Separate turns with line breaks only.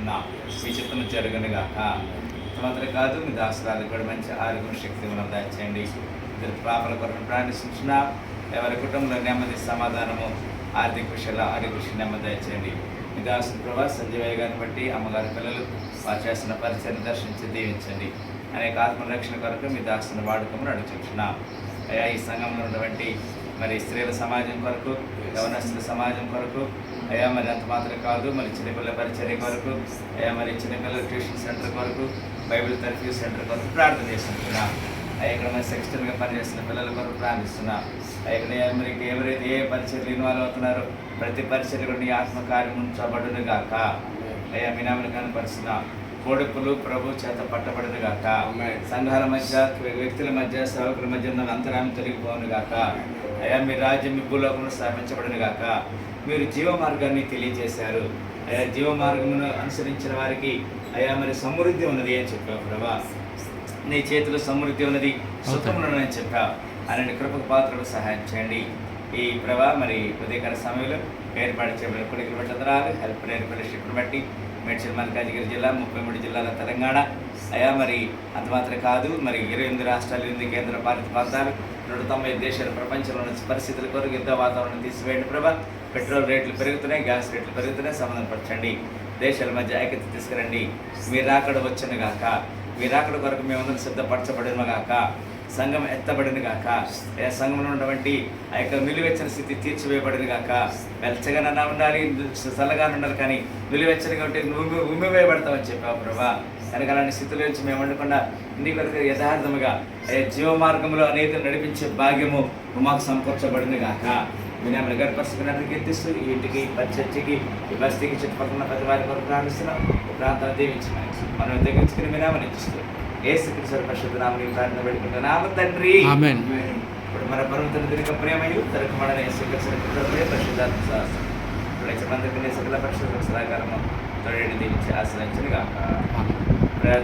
వేడుకుంటున్నాం. మీ చిత్తము జరుగునుగాక. మాత్రం కాదు, మీ దాసురాలు కూడా మంచి ఆరోగ్యం శక్తి మనం దయచేయండి. ఇద్దరు పాపల కొరకు ప్రార్థిస్తున్నాం. ఎవరి కుటుంబంలో నెమ్మది, సమాధానము, ఆర్థిక విషయాల ఆరోగ్య విషయం నెమ్మది దయచేయండి. మీ దాసు ప్రభా సంజీవయ్య గారిని బట్టి అమ్మగారి పిల్లలు వారు చేస్తున్న పరిచయాన్ని దర్శించి దీవించండి. అనేక ఆత్మరక్షణ కొరకు మీ దాసుని వాడుకమును అడుగుతున్నాం. అయ్యా, ఈ సంఘంలో ఉన్నటువంటి మరి స్త్రీల సమాజం కొరకు, యవనస్తుల సమాజం కొరకు, అయ్యా మరి అంత మాత్రం కాదు, మరి చిన్నపిల్లల పరిచర్య కొరకు, అయ్యా మరి చిన్నపిల్లల ట్యూషన్ సెంటర్ కొరకు, బైబిల్ థెరపీ సెంటర్ కొరకు ప్రార్థన చేస్తున్నాం. అయ్యా ఇక్కడ మరి సెక్స్టర్గా పనిచేస్తున్న పిల్లల కొరకు ప్రార్థిస్తున్నాం. అయ్యా మరి ఎవరైతే ఏ పరిచర్లు ఇన్వాల్వ్ అవుతున్నారో ప్రతి పరిచర్యలో నీ ఆత్మకార్యం ఉంచబడును గాక. అయ్యా మీ నామను కనపరుస్తున్నాం. కోడుపులు ప్రభు చేత పట్టబడును గాక. సంఘాల మధ్య, వ్యక్తుల మధ్య, సేవకుల మధ్య ఉన్న అంతరాయం తొలగిపోను గాక. అయ్యా మీ రాజ్యం మీ భూలోకంలో స్థాపించబడును గాక. మీరు జీవ మార్గాన్ని తెలియజేశారు. అయ్యా జీవ మార్గమును అనుసరించిన వారికి అయ్యా మరి సమృద్ధి ఉన్నది అని చెప్పావు ప్రభా. నీ చేతిలో సమృద్ధి ఉన్నది, సుఖమున్నదని చెప్పావు. అలాంటి కృపకు పాత్రలు సహాయం చేయండి. ఈ ప్రభా మరి ఉదయకాల సమయంలో ఏర్పాటు చేయబడిన కొడుకులు బట్టదరాలు హెల్ప్ లైన్ ఫెలోషిప్ను బట్టి మేడ్చల్ మల్కాజిగిరి జిల్లా, 33 జిల్లాల తెలంగాణ అయ్యా మరి అంత మాత్రం కాదు, మరి 28 రాష్ట్రాలు, 8 కేంద్ర పాలిత ప్రాంతాలు, 190 దేశాల ప్రపంచంలో ఉన్న పరిస్థితుల కొరకు యుద్ధ వాతావరణం తీసివేయండి ప్రభా. పెట్రోల్ రేట్లు పెరుగుతున్నాయి, గ్యాస్ రేట్లు పెరుగుతున్నాయి, సమాధానం పరచండి. దేశాల మధ్య ఐక్యత తీసుకురండి. మీరు రాకడ వచ్చును గాక. మీరు రాకడ కొరకు మేమందరం సిద్ధపరచబడిన గాక. సంఘం ఎత్తబడిన గాక. సంఘంలో ఉన్నటువంటి ఆ యొక్క నిలువెచ్చని స్థితి తీర్చివేయబడిన గాక. వెచ్చగానన్నా ఉండాలి, చల్లగా ఉండాలి, కానీ నిలువెచ్చనిగా ఉంటే ఉమ్మివేయబడతామని చెప్పావు ప్రభా. కనుక అలాంటి స్థితిలో నుంచి మేము ఉండకుండా నీ కొరకు యథార్థముగా జీవ మార్గంలో అనేక నడిపించే భాగ్యము మాకు సమకూర్చబడిన గాక. మీరు ఏమైనా గర్భపరుచుకున్నట్టు కీర్తిస్తూ ఈ ఇంటికి, చర్చికి, ఈ బస్తీకి, చుట్టుపక్కల ప్రతి వారి కొరకు ప్రార్థిస్తున్నాం. ఈ ప్రాంతాన్ని దీవించమని మనం తెగించుకుని మీ నామని ఇచ్చిస్తూ యేసుక్రీస్తు పరిశుద్ధ నామమున ప్రార్థన పెట్టుకుంటున్నాము తండ్రి. ఇప్పుడు మన పరమతండ్రి తిరిగి ప్రేమయు తరకుమాడైన యేసుక్రీస్తు పరిశుద్ధాత్మ సహవాసం ఇప్పుడైతే మందికి సకల పరిశుద్ధ సహకారము తోడేండి దీవించి ఆశ్రయించును గాక.